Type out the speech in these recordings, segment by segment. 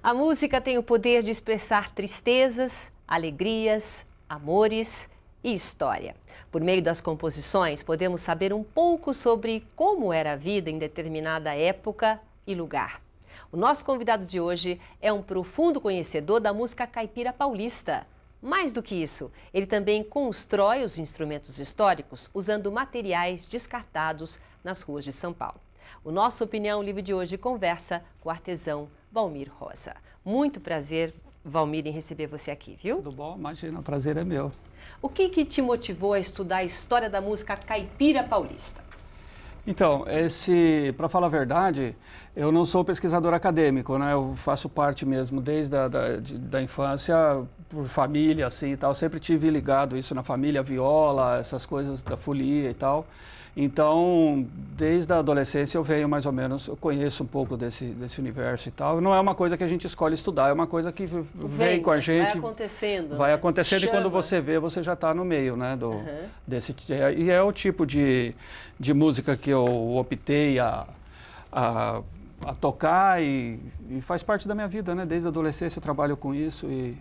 A música tem o poder de expressar tristezas, alegrias, amores e história. Por meio das composições, podemos saber um pouco sobre como era a vida em determinada época e lugar. O nosso convidado de hoje é um profundo conhecedor da música caipira paulista. Mais do que isso, ele também constrói os instrumentos históricos usando materiais descartados nas ruas de São Paulo. O nosso Opinião Livre de hoje conversa com o artesão Valmir Rosa. Muito prazer, Valmir, em receber você aqui, viu? Tudo bom? Imagina, o prazer é meu. O que te motivou a estudar a história da música caipira paulista? Então, para falar a verdade, eu não sou pesquisador acadêmico, né? Eu faço parte mesmo desde da infância, por família, assim e tal. Sempre tive ligado isso na família, viola, essas coisas da folia e tal. Então, desde a adolescência eu venho mais ou menos, eu conheço um pouco desse universo e tal. Não é uma coisa que a gente escolhe estudar, é uma coisa que vem com a gente. Vai acontecendo. Vai acontecendo Chama. E quando você vê, você já está no meio, né? E é o tipo de música que eu optei a tocar e faz parte da minha vida, né? Desde a adolescência eu trabalho com isso e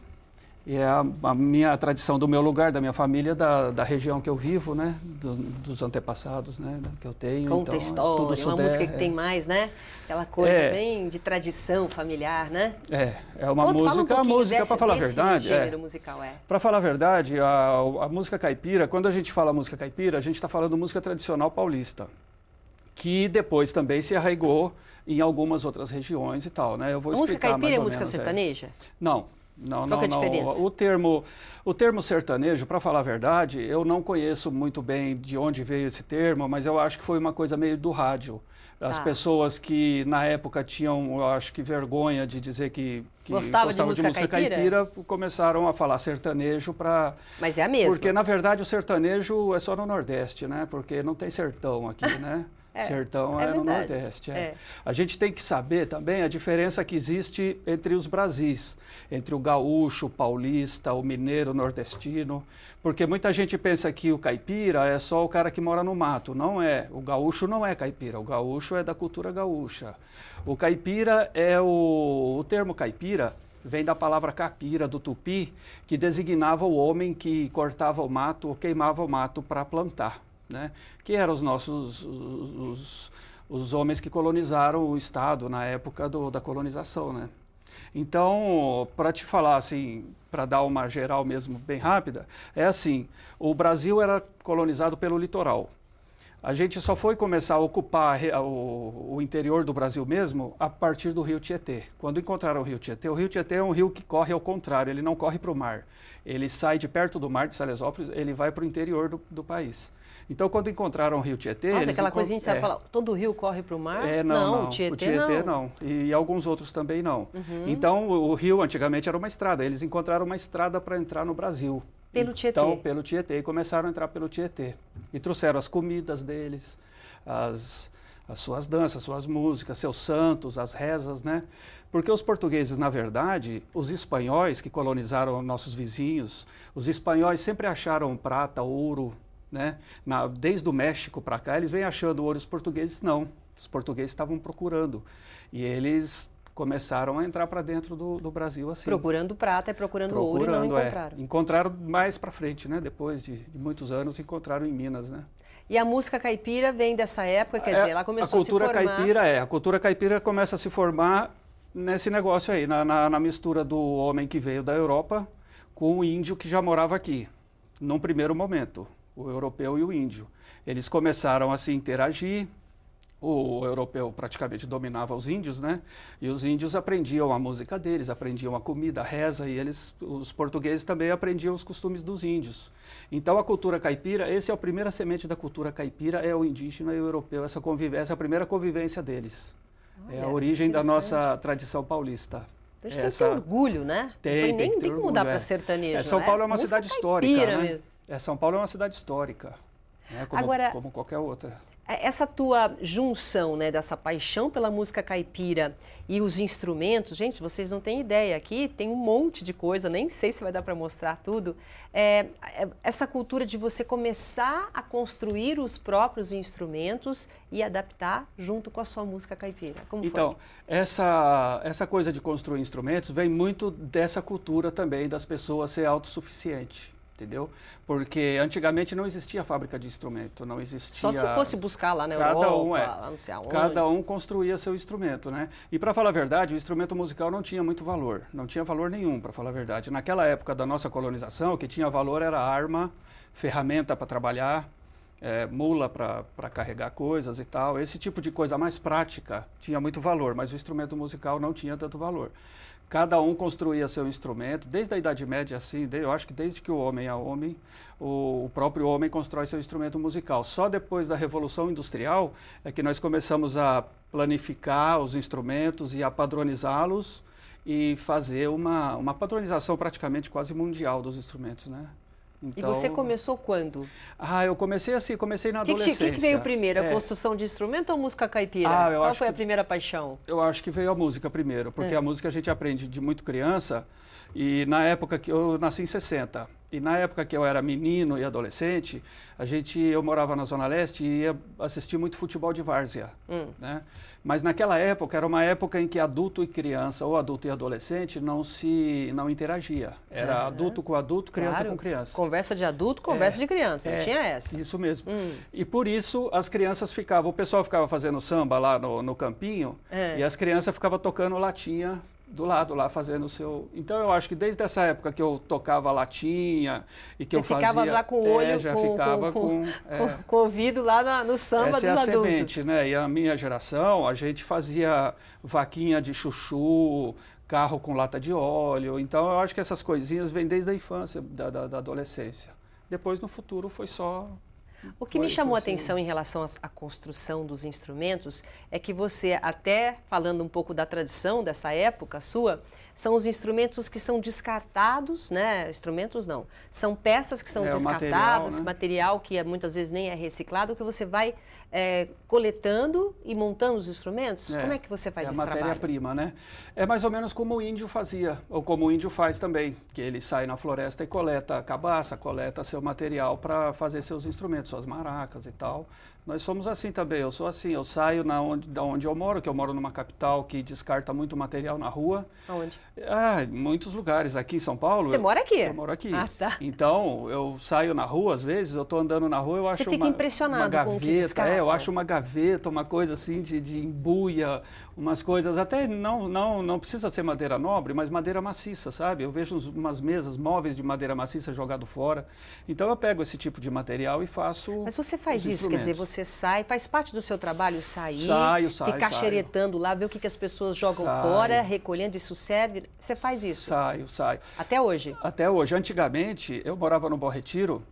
é a minha tradição do meu lugar, da minha família, da região que eu vivo, né? Dos antepassados, né? Que eu tenho. Conta então, história, tudo uma música que tem mais, né? Aquela coisa bem de tradição familiar, né? É uma música, para falar a verdade. Gênero musical, Para falar a verdade, a música caipira, quando a gente fala música caipira, a gente está falando música tradicional paulista, que depois também se arraigou em algumas outras regiões e tal, né? Eu vou explicar mais ou menos. Música caipira é música sertaneja? Não. Qual que é a diferença? O termo sertanejo, para falar a verdade, eu não conheço muito bem de onde veio esse termo, mas eu acho que foi uma coisa meio do rádio. As pessoas que na época tinham, eu acho que vergonha de dizer que gostavam de música caipira, começaram a falar sertanejo para... Mas é a mesma. Porque na verdade o sertanejo é só no Nordeste, né? Porque não tem sertão aqui, né? Sertão é no Nordeste. A gente tem que saber também a diferença que existe entre os Brasis, entre o gaúcho, o paulista, o mineiro, o nordestino, porque muita gente pensa que o caipira é só o cara que mora no mato. Não é. O gaúcho não é caipira, o gaúcho é da cultura gaúcha. O caipira o termo caipira vem da palavra capira, do tupi, que designava o homem que cortava o mato ou queimava o mato para plantar. Né? Que eram os nossos os homens que colonizaram o estado na época da colonização, né? Então, para te falar assim, para dar uma geral mesmo bem rápida, é assim, o Brasil era colonizado pelo litoral. A gente só foi começar a ocupar o interior do Brasil mesmo a partir do rio Tietê. Quando encontraram o rio Tietê é um rio que corre ao contrário, ele não corre para o mar. Ele sai de perto do mar de Salesópolis, ele vai para o interior do país. Então, quando encontraram o rio Tietê... Nossa, aquela coisa que a gente sabe falar, todo rio corre para o mar? Não, o Tietê não. E alguns outros também não. Então, o rio antigamente era uma estrada, eles encontraram uma estrada para entrar no Brasil. Pelo Tietê? Então, pelo Tietê, e começaram a entrar pelo Tietê. E trouxeram as comidas deles, as suas danças, suas músicas, seus santos, as rezas, né? Porque os portugueses, na verdade, os espanhóis que colonizaram nossos vizinhos, os espanhóis sempre acharam prata, ouro, né? Desde o México para cá, eles vêm achando ouro, os portugueses não. Os portugueses estavam procurando. E eles começaram a entrar para dentro do Brasil assim. Procurando prata e procurando ouro e não encontraram. Encontraram mais para frente, né? Depois de muitos anos, encontraram em Minas, né? E a música caipira vem dessa época, quer dizer, ela começou a se formar... A cultura caipira começa a se formar nesse negócio aí, na mistura do homem que veio da Europa com o índio que já morava aqui, num primeiro momento, o europeu e o índio. Eles começaram a se interagir, o europeu praticamente dominava os índios, né? E os índios aprendiam a música deles, aprendiam a comida, a reza, e os portugueses também aprendiam os costumes dos índios. Então a cultura caipira, essa é a primeira semente da cultura caipira, é o indígena e o europeu, essa é a primeira convivência deles. É a origem da nossa tradição paulista. Então a gente tem que ter orgulho, né? Tem que mudar para sertanejo, São Paulo é uma cidade histórica, né? Mesmo. São Paulo é uma cidade histórica. né? Como qualquer outra. Essa tua junção, né, dessa paixão pela música caipira e os instrumentos, gente, vocês não têm ideia, aqui tem um monte de coisa, nem sei se vai dar para mostrar tudo. Essa cultura de você começar a construir os próprios instrumentos e adaptar junto com a sua música caipira. Como então, foi? essa coisa de construir instrumentos vem muito dessa cultura também das pessoas ser autossuficiente. Entendeu? Porque antigamente não existia fábrica de instrumento, não existia... Só se fosse buscar lá na Europa, lá não sei aonde. Cada um construía seu instrumento, né? E para falar a verdade, o instrumento musical não tinha muito valor, não tinha valor nenhum, para falar a verdade. Naquela época da nossa colonização, o que tinha valor era arma, ferramenta para trabalhar, mula para carregar coisas e tal. Esse tipo de coisa mais prática tinha muito valor, mas o instrumento musical não tinha tanto valor. Cada um construía seu instrumento, desde a Idade Média, assim, eu acho que desde que o homem é homem, o próprio homem constrói seu instrumento musical. Só depois da Revolução Industrial é que nós começamos a planificar os instrumentos e a padronizá-los e fazer uma padronização praticamente quase mundial dos instrumentos, né? Então, e você começou quando? Eu comecei assim, comecei na adolescência. O que veio primeiro, a construção de instrumento ou música caipira? Qual foi a primeira paixão? Eu acho que veio a música primeiro, porque a música a gente aprende de muito criança, e na época que eu nasci em 60, e na época que eu era menino e adolescente, eu morava na Zona Leste e ia assistir muito futebol de várzea, né? Mas naquela época, era uma época em que adulto e criança, ou adulto e adolescente, não interagia. Era adulto com adulto, criança com criança. Conversa de adulto, conversa de criança, não tinha essa. Isso mesmo. E por isso as crianças o pessoal ficava fazendo samba lá no campinho, e as crianças ficavam tocando latinha do lado lá, fazendo o seu... Então eu acho que desde essa época que eu tocava latinha e que eu fazia... ficava lá com o olho, com o ouvido lá no samba dos adultos. Essa é a semente, né? E a minha geração, a gente fazia vaquinha de chuchu, carro com lata de óleo. Então eu acho que essas coisinhas vêm desde a infância, da adolescência. Depois, no futuro, foi só... O que me chamou a atenção em relação à construção dos instrumentos é que você, até falando um pouco da tradição dessa época sua, são os instrumentos que são descartados, né? Instrumentos não, são peças que são descartadas, material que muitas vezes nem é reciclado, que você vai coletando e montando os instrumentos. Como é que você faz esse trabalho? É a matéria-prima, né? É mais ou menos como o índio fazia, ou como o índio faz também, que ele sai na floresta e coleta cabaça, coleta seu material para fazer seus instrumentos, suas maracas e tal. Nós somos assim também, eu sou assim, eu saio da onde eu moro, que eu moro numa capital que descarta muito material na rua. Aonde? Em muitos lugares, aqui em São Paulo. Você mora aqui? Eu moro aqui. Tá. Então, eu saio na rua, às vezes, eu estou andando na rua, eu acho Você fica impressionado uma gaveta, com o que descarta. eu acho uma gaveta, uma coisa assim de embuia, umas coisas, até não precisa ser madeira nobre, mas madeira maciça, sabe? Eu vejo umas mesas, móveis de madeira maciça jogado fora. Então, eu pego esse tipo de material e faço. Mas você faz isso, quer dizer, você sai, faz parte do seu trabalho sair, ficar saio. xeretando lá, ver o que as pessoas jogam fora, recolhendo, isso serve. Você faz isso? Saio. Até hoje? Até hoje. Antigamente, eu morava no Bom Retiro,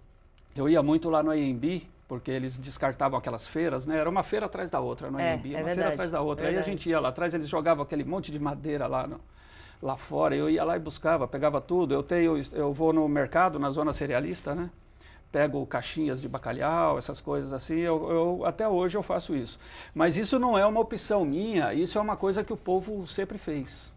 eu ia muito lá no AMB, porque eles descartavam aquelas feiras, né? Era uma feira atrás da outra no AMB, feira atrás da outra. Aí a gente ia lá atrás, eles jogavam aquele monte de madeira lá fora, eu ia lá e buscava, pegava tudo. Eu vou no mercado, na zona cerealista, né? Pego caixinhas de bacalhau, essas coisas assim, até hoje eu faço isso. Mas isso não é uma opção minha, isso é uma coisa que o povo sempre fez.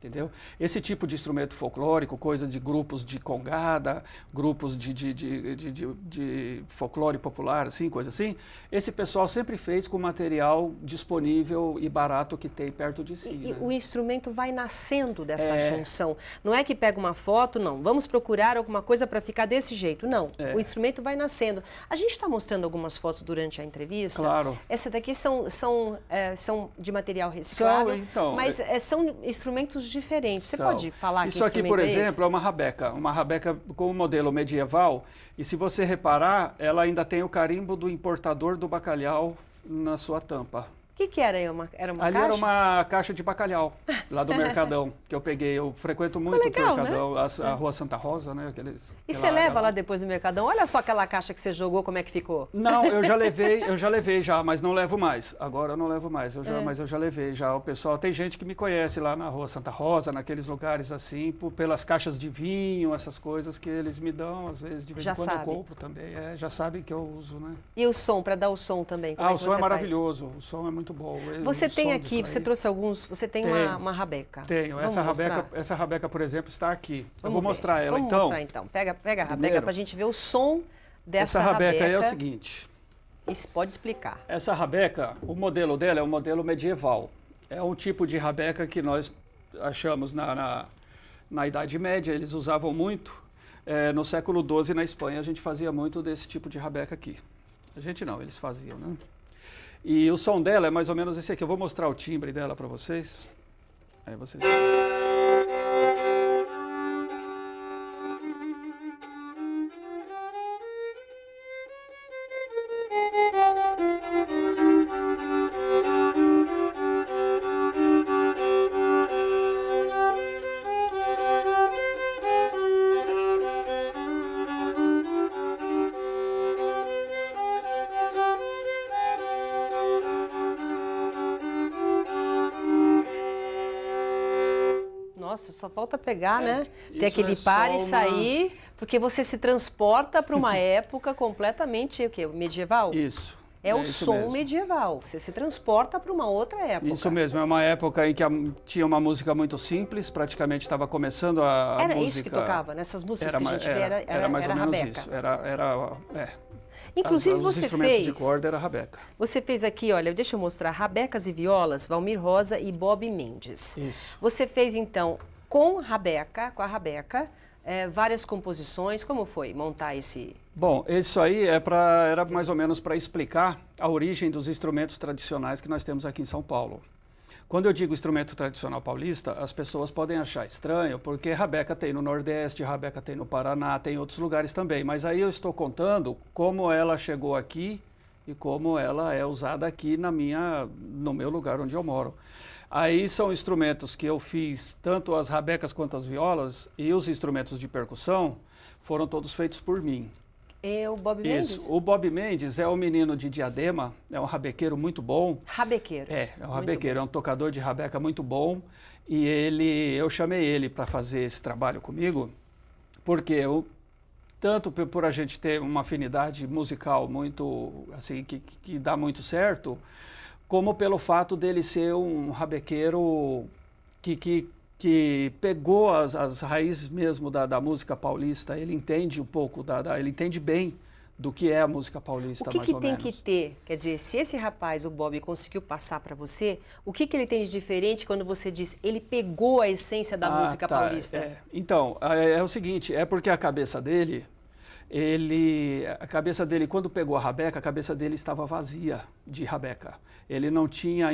Entendeu? Esse tipo de instrumento folclórico, coisa de grupos de congada, grupos de folclore popular, assim, coisa assim, esse pessoal sempre fez com material disponível e barato que tem perto de si. E o instrumento vai nascendo dessa junção. Não é que pega uma foto, não. Vamos procurar alguma coisa para ficar desse jeito. Não. O instrumento vai nascendo. A gente está mostrando algumas fotos durante a entrevista. Claro. Essa daqui são de material reciclado, mas são instrumentos diferentes. Você pode falar que isso aqui, por exemplo, é uma rabeca com o modelo medieval, e se você reparar, ela ainda tem o carimbo do importador do bacalhau na sua tampa. O que era? Era uma Ali caixa? era uma caixa de bacalhau, lá do Mercadão, que eu peguei. Eu frequento muito legal, o Mercadão, né? A Rua Santa Rosa, né? E você leva lá depois do Mercadão? Olha só aquela caixa que você jogou, como é que ficou? Não, eu já levei já, mas não levo mais. Agora eu não levo mais, mas eu já levei já. O pessoal, tem gente que me conhece lá na Rua Santa Rosa, naqueles lugares assim, pelas caixas de vinho, essas coisas que eles me dão, às vezes, de vez em quando eu compro também. Já sabem que eu uso, né? E o som, para dar o som também? O som é maravilhoso, o som é muito bom. Você tem aqui, você trouxe alguns, você tem uma rabeca. Tenho, essa rabeca, por exemplo, está aqui. Eu vou mostrar ela, então. Vamos mostrar então. Pega a rabeca para a gente ver o som dessa rabeca. Essa rabeca é o seguinte. Isso pode explicar. Essa rabeca, o modelo dela é um modelo medieval. É um tipo de rabeca que nós achamos na Idade Média, eles usavam muito. No século XII, na Espanha, a gente fazia muito desse tipo de rabeca aqui. A gente não, eles faziam, né? E o som dela é mais ou menos esse aqui. Eu vou mostrar o timbre dela para vocês. Aí vocês... Nossa, só falta pegar, né? Ter aquele par e sair, porque você se transporta para uma época completamente, o quê? Medieval? Isso. É o som mesmo. Medieval, você se transporta para uma outra época. Isso mesmo, é uma época em que tinha uma música muito simples, praticamente estava começando a música... Era isso que tocava, nessas músicas que a gente vê, era mais ou menos rabeca. Isso, Inclusive os instrumentos de corda era rabeca. Você fez aqui, olha, deixa eu mostrar, Rabecas e Violas, Valmir Rosa e Bob Mendes. Isso. Você fez então com a rabeca, várias composições, como foi montar esse... Bom, isso aí era mais ou menos para explicar a origem dos instrumentos tradicionais que nós temos aqui em São Paulo. Quando eu digo instrumento tradicional paulista, as pessoas podem achar estranho, porque rabeca tem no Nordeste, rabeca tem no Paraná, tem em outros lugares também. Mas aí eu estou contando como ela chegou aqui e como ela é usada aqui no meu lugar onde eu moro. Aí são instrumentos que eu fiz, tanto as rabecas quanto as violas, e os instrumentos de percussão foram todos feitos por mim. E o Bob Mendes? Isso. O Bob Mendes é um menino de Diadema, é um rabequeiro muito bom. Rabequeiro? É um rabequeiro, é um tocador de rabeca muito bom. E eu chamei ele para fazer esse trabalho comigo, porque tanto por a gente ter uma afinidade musical muito, assim, que dá muito certo, como pelo fato dele ser um rabequeiro que pegou as raízes mesmo da música paulista. Ele entende um pouco, ele entende bem do que é a música paulista, mais ou menos. O que tem que ter? Quer dizer, se esse rapaz, o Bob, conseguiu passar para você, o que ele tem de diferente quando você diz ele pegou a essência da música paulista? Então, é o seguinte, é porque a cabeça dele, quando pegou a rabeca, a cabeça dele estava vazia de rabeca. Ele não tinha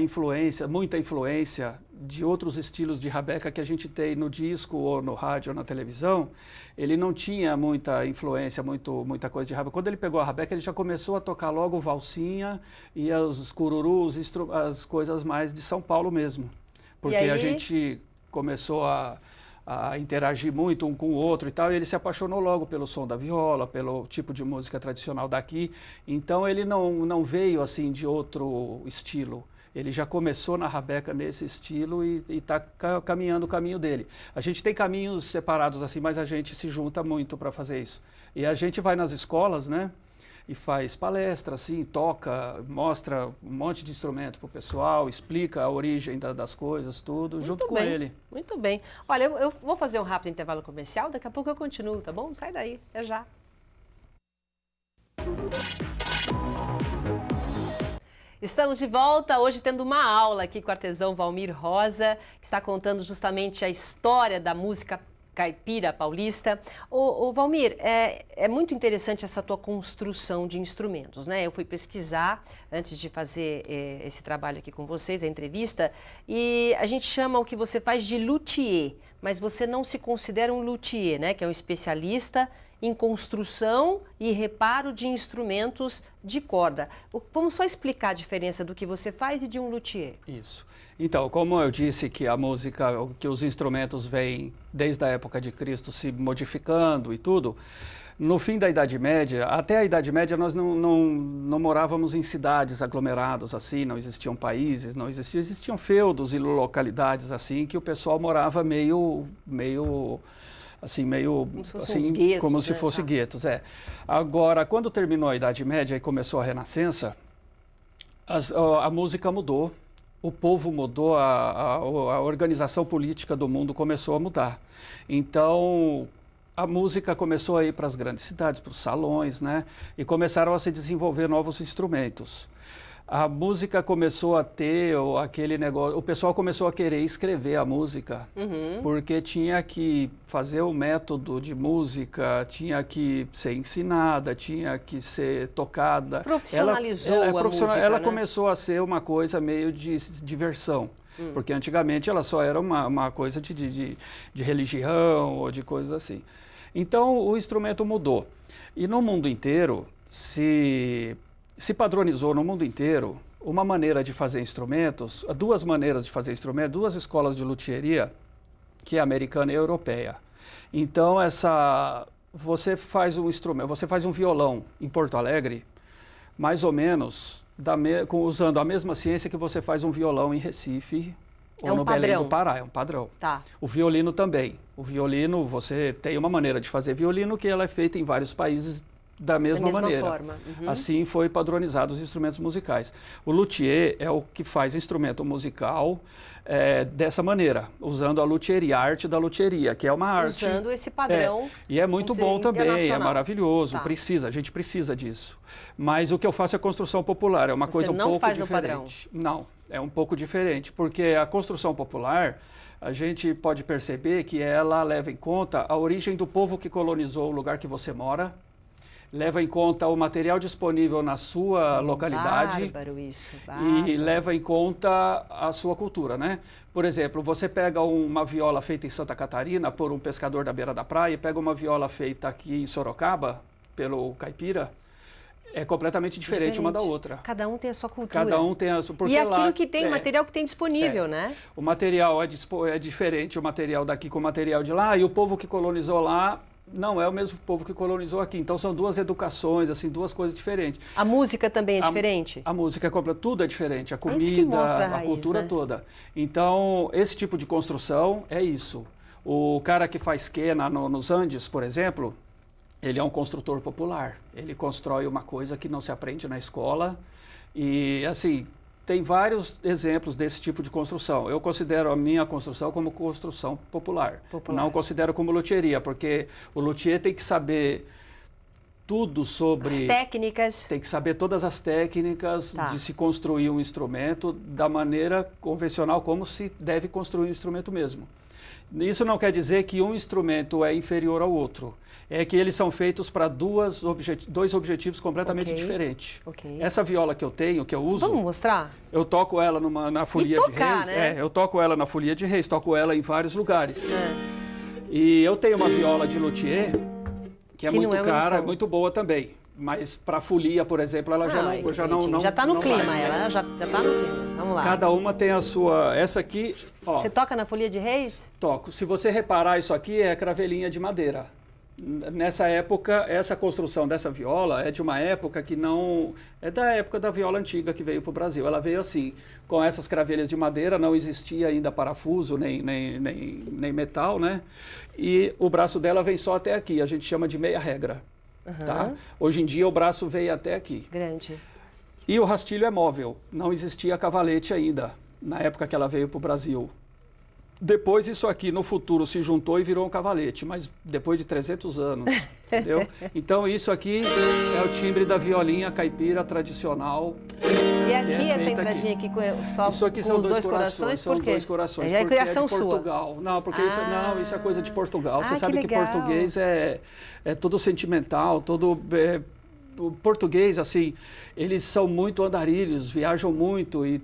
muita influência de outros estilos de rabeca que a gente tem no disco, ou no rádio, ou na televisão. Ele não tinha muita influência, muita coisa de rabeca. Quando ele pegou a rabeca, ele já começou a tocar logo valsinha e os cururus, as coisas mais de São Paulo mesmo. Porque a gente começou a interagir muito um com o outro e tal, e ele se apaixonou logo pelo som da viola, pelo tipo de música tradicional daqui. Então ele não veio assim de outro estilo. Ele já começou na rabeca nesse estilo e está caminhando o caminho dele. A gente tem caminhos separados assim, mas a gente se junta muito para fazer isso. E a gente vai nas escolas, né? E faz palestra, assim, toca, mostra um monte de instrumento para o pessoal, explica a origem das coisas, tudo, junto com ele. Muito bem. Olha, eu vou fazer um rápido intervalo comercial, daqui a pouco eu continuo, tá bom? Sai daí, até já. Estamos de volta, hoje tendo uma aula aqui com o artesão Valmir Rosa, que está contando justamente a história da música caipira paulista. Ô Valmir, é muito interessante essa tua construção de instrumentos, né? Eu fui pesquisar antes de fazer esse trabalho aqui com vocês, a entrevista, e a gente chama o que você faz de luthier, mas você não se considera um luthier, né? Que é um especialista em construção e reparo de instrumentos de corda. Vamos só explicar a diferença do que você faz e de um luthier. Isso. Então, como eu disse que a música, que os instrumentos vêm desde a época de Cristo se modificando e tudo, no fim da Idade Média, até a Idade Média nós não morávamos em cidades aglomerados assim, não existiam países, existiam feudos e localidades assim que o pessoal morava meio como se fossem guetos, como se fossem guetos, é. Agora, quando terminou a Idade Média e começou a Renascença, a música mudou, o povo mudou, a organização política do mundo começou a mudar. Então, a música começou a ir para as grandes cidades, para os salões, né? E começaram a se desenvolver novos instrumentos. A música começou a ter aquele negócio, o pessoal começou a querer escrever a música, porque tinha que fazer o método de música, tinha que ser ensinada, tinha que ser tocada. Profissionalizou a música, ela né? Começou a ser uma coisa meio de diversão. Porque antigamente ela só era uma coisa de religião ou de coisas assim. Então o instrumento mudou. E no mundo inteiro se padronizou no mundo inteiro uma maneira de fazer instrumentos, duas maneiras de fazer instrumentos, duas escolas de luthieria, que é a americana e a europeia. Então você faz um instrumento, você faz um violão em Porto Alegre, mais ou menos usando a mesma ciência que você faz um violão em Recife ou no Belém do Pará, é um padrão. Tá. O violino também. O violino, você tem uma maneira de fazer violino que ela é feita em vários países da mesma maneira. Forma. Assim foi padronizado os instrumentos musicais. O luthier é o que faz instrumento musical dessa maneira, usando a luthieria, a arte da luthieria, que é uma arte. Usando esse padrão. E é muito bom também, é maravilhoso, Tá. a gente precisa disso. Mas o que eu faço é construção popular, é uma coisa um pouco diferente. Você não faz no padrão? Não, é um pouco diferente, porque a construção popular, a gente pode perceber que ela leva em conta a origem do povo que colonizou o lugar que você mora, leva em conta o material disponível na sua localidade. Bárbaro isso, bárbaro. E leva em conta a sua cultura, né? Por exemplo, você pega uma viola feita em Santa Catarina por um pescador da beira da praia e pega uma viola feita aqui em Sorocaba pelo caipira, é completamente diferente uma da outra. Cada um tem a sua cultura. Cada um tem a sua... E aquilo que tem, material que tem disponível, né? O material é diferente, o material daqui com o material de lá, e o povo que colonizou lá não é o mesmo povo que colonizou aqui. Então são duas educações, assim, duas coisas diferentes. A música também é diferente? A música é completa, tudo é diferente. A comida, a cultura toda. Então, esse tipo de construção é isso. O cara que faz quena nos Andes, por exemplo, ele é um construtor popular. Ele constrói uma coisa que não se aprende na escola. E, assim, tem vários exemplos desse tipo de construção. Eu considero a minha construção como construção popular. Não considero como luthieria, porque o luthier tem que saber tudo sobre... As técnicas. Tem que saber todas as técnicas de se construir um instrumento da maneira convencional, como se deve construir um instrumento mesmo. Isso não quer dizer que um instrumento é inferior ao outro. É que eles são feitos para dois objetivos completamente diferentes. Essa viola que eu tenho, que eu uso... Vamos mostrar? Eu toco ela na Folia de Reis. Né? Eu toco ela na Folia de Reis, toco ela em vários lugares. E eu tenho uma viola de luthier, que é muito cara, é muito boa também. Mas para folia, por exemplo, ela já não já está no clima, vai, ela já está no clima. Vamos lá. Cada uma tem a sua... Essa aqui, ó... Você toca na Folia de Reis? Toco. Se você reparar, isso aqui é cravelinha de madeira. Nessa época, essa construção dessa viola é de uma época que não... É da época da viola antiga que veio para o Brasil. Ela veio assim, com essas cravelhas de madeira, não existia ainda parafuso, nem metal, né? E o braço dela vem só até aqui, a gente chama de meia regra. Tá? Hoje em dia o braço veio até aqui. Grande. E o rastilho é móvel, não existia cavalete ainda, na época que ela veio para o Brasil. Depois isso aqui no futuro se juntou e virou um cavalete, mas depois de 300 anos, entendeu? Então isso aqui é o timbre da violinha caipira tradicional. E aqui essa entradinha aqui só isso aqui com os dois corações, por quê? São dois corações, é criação de Portugal. Sua. Não, porque isso é coisa de Portugal. Você sabe que português é todo sentimental, o português, assim, eles são muito andarilhos, viajam muito e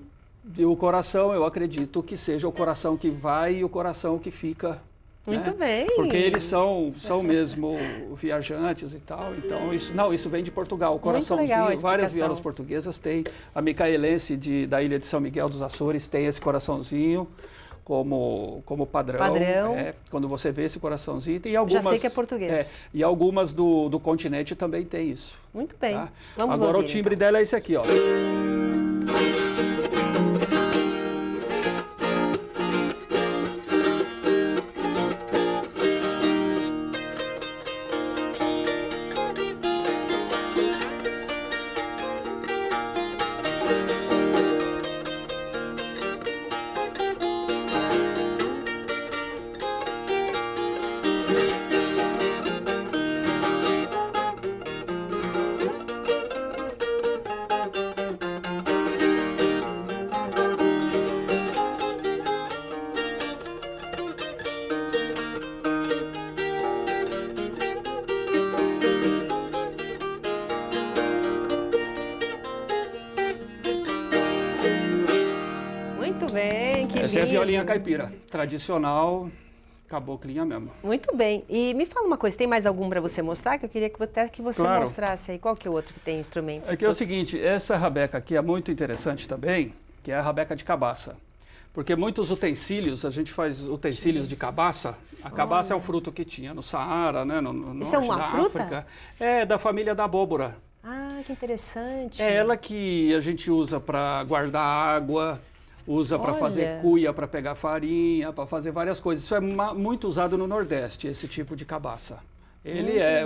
o coração, eu acredito que seja o coração que vai e o coração que fica Muito bem. Porque eles são mesmo viajantes e tal. Então, isso vem de Portugal. O coraçãozinho, várias violas portuguesas têm. A micaelense da ilha de São Miguel dos Açores tem esse coraçãozinho como padrão. Quando você vê esse coraçãozinho. E algumas, já sei que é português. E algumas do continente também tem isso. Muito bem. Tá? Vamos Agora ouvir, o timbre dela é esse aqui, ó. Essa é a violinha caipira, tradicional, caboclinha mesmo. Muito bem. E me fala uma coisa, tem mais algum para você mostrar? Que eu queria que você mostrasse aí. Qual que é o outro que tem instrumentos? É o seguinte, essa rabeca aqui é muito interessante também, que é a rabeca de cabaça. Porque muitos utensílios, a gente faz utensílios de cabaça. A cabaça é um fruto que tinha no Saara, né, no norte da África. Isso é uma fruta? É, da família da abóbora. Ah, que interessante. É ela que a gente usa para guardar água, usa para fazer cuia, para pegar farinha, para fazer várias coisas. Isso é muito usado no Nordeste, esse tipo de cabaça.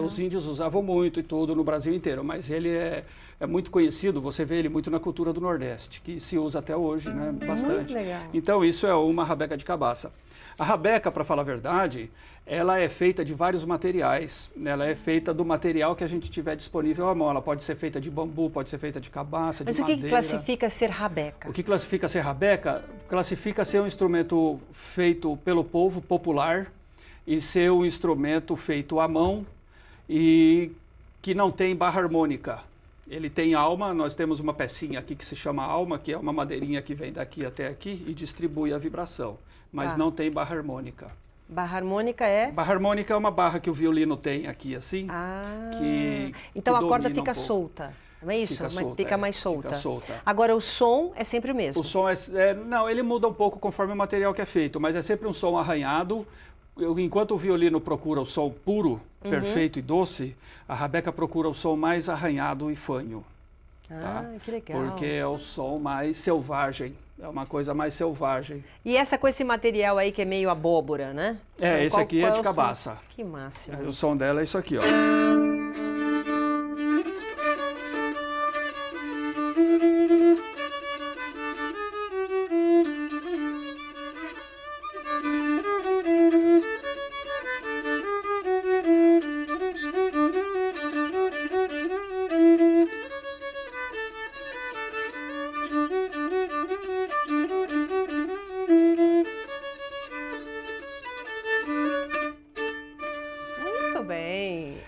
Os índios usavam muito e tudo no Brasil inteiro, mas ele é muito conhecido, você vê ele muito na cultura do Nordeste, que se usa até hoje, né, bastante. Muito legal. Então isso é uma rabeca de cabaça. A rabeca, para falar a verdade, ela é feita de vários materiais. Ela é feita do material que a gente tiver disponível à mão. Ela pode ser feita de bambu, pode ser feita de cabaça, de madeira. Mas o que classifica ser rabeca? O que classifica ser rabeca? Classifica ser um instrumento feito pelo povo popular e ser um instrumento feito à mão e que não tem barra harmônica. Ele tem alma, nós temos uma pecinha aqui que se chama alma, que é uma madeirinha que vem daqui até aqui e distribui a vibração, mas não tem barra harmônica. Barra harmônica é? Barra harmônica é uma barra que o violino tem aqui, assim. Então a corda fica solta, não é isso? Fica mais solta. Fica solta. Agora o som é sempre o mesmo? O som não, ele muda um pouco conforme o material que é feito, mas é sempre um som arranhado. Enquanto o violino procura o som puro, perfeito e doce, a rabeca procura o som mais arranhado e fanho. Que legal. Porque é o som mais selvagem, é uma coisa mais selvagem. E essa com esse material aí que é meio abóbora, né? Esse aqui é de cabaça. Que máximo. O som dela é isso aqui, ó.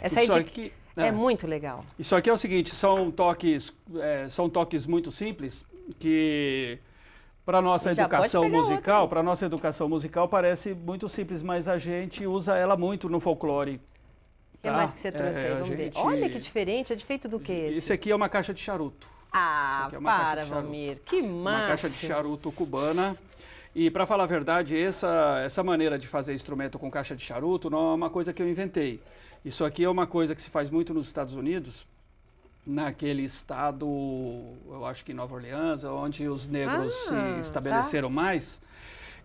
Isso aqui é muito legal. Isso aqui é o seguinte, são toques muito simples que para nossa educação musical parece muito simples, mas a gente usa ela muito no folclore. O que mais que você trouxe aí? Vamos ver. Olha que diferente, é de feito do que esse? Esse aqui é uma caixa de charuto. Valmir, que massa! Uma caixa de charuto cubana. E para falar a verdade, essa maneira de fazer instrumento com caixa de charuto não é uma coisa que eu inventei. Isso aqui é uma coisa que se faz muito nos Estados Unidos, naquele estado, eu acho que em Nova Orleans, onde os negros se estabeleceram mais.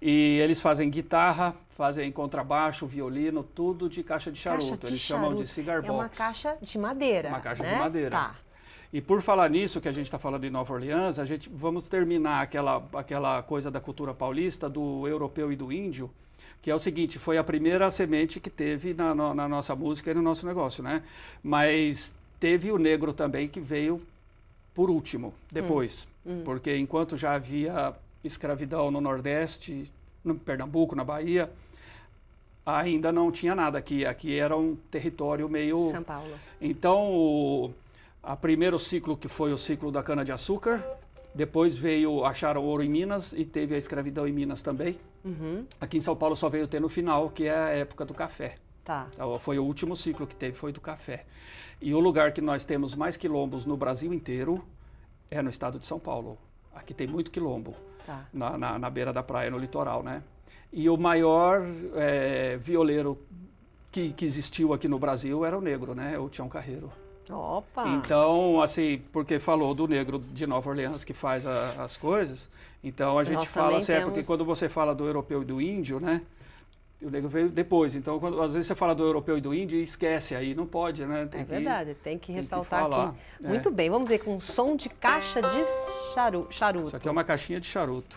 E eles fazem guitarra, fazem contrabaixo, violino, tudo de caixa de charuto. Eles chamam de cigar box. É uma caixa de madeira, uma caixa de madeira. E por falar nisso, que a gente está falando em Nova Orleans, vamos terminar aquela coisa da cultura paulista, do europeu e do índio, que é o seguinte, foi a primeira semente que teve na nossa música e no nosso negócio, né? Mas teve o negro também que veio por último, depois. Porque enquanto já havia escravidão no Nordeste, no Pernambuco, na Bahia, ainda não tinha nada aqui. Aqui era um território meio... São Paulo. Então, o primeiro ciclo, que foi o ciclo da cana-de-açúcar, depois acharam ouro em Minas e teve a escravidão em Minas também. Aqui em São Paulo só veio ter no final, que é a época do café. Tá. Então, foi o último ciclo que teve, foi do café. E o lugar que nós temos mais quilombos no Brasil inteiro é no estado de São Paulo. Aqui tem muito quilombo, tá. na beira da praia, no litoral, né? E o maior violeiro que existiu aqui no Brasil era o negro, né? O Tião Carreiro. Opa! Então, assim, porque falou do negro de Nova Orleans que faz as coisas, então a gente fala assim, porque quando você fala do europeu e do índio, né? O negro veio depois, então às vezes você fala do europeu e do índio e esquece, aí não pode, né? Verdade, tem que ressaltar aqui. Muito bem, vamos ver com som de caixa de charuto. Isso aqui é uma caixinha de charuto.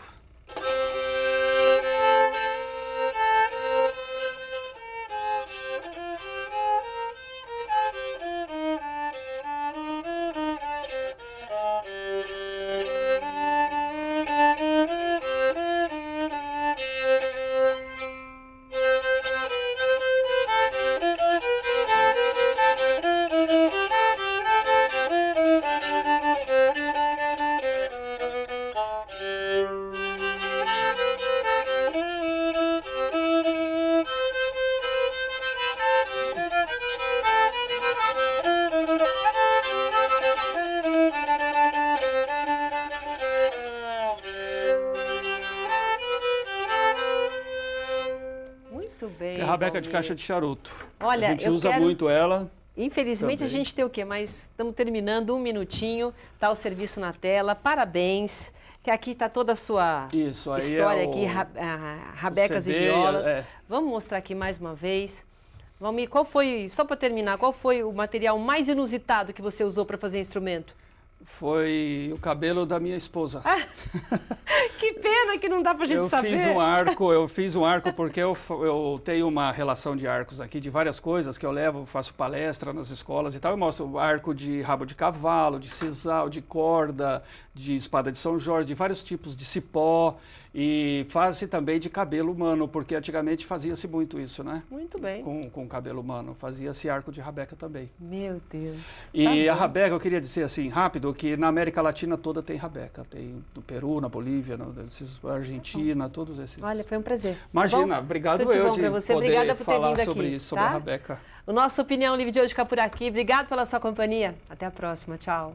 Essa é a rabeca de caixa de charuto. Olha, a gente usa muito ela. Infelizmente também. A gente tem o quê? Mas estamos terminando, 1 minutinho, tá o serviço na tela. Parabéns, que aqui está toda a sua história aqui, rabecas CD, e violas. Vamos mostrar aqui mais uma vez. Valmir, qual foi, só para terminar, qual foi o material mais inusitado que você usou para fazer instrumento? Foi o cabelo da minha esposa. Que pena que não dá pra gente saber. Eu fiz um arco porque eu tenho uma relação de arcos aqui, de várias coisas que eu levo, faço palestra nas escolas e tal. Eu mostro arco de rabo de cavalo, de sisal, de corda, de espada de São Jorge, de vários tipos de cipó. E faz-se também de cabelo humano, porque antigamente fazia-se muito isso, né? Muito bem. Com cabelo humano. Fazia-se arco de rabeca também. Meu Deus. E a rabeca, eu queria dizer assim, rápido, que na América Latina toda tem rabeca. Tem no Peru, na Bolívia, na Argentina, todos esses. Olha, foi um prazer. Imagina, tá obrigado Tudo eu de de você. poder Obrigada por ter falar vindo sobre aqui, isso, sobre a rabeca. O nosso Opinião Livre de hoje fica por aqui. Obrigado pela sua companhia. Até a próxima. Tchau.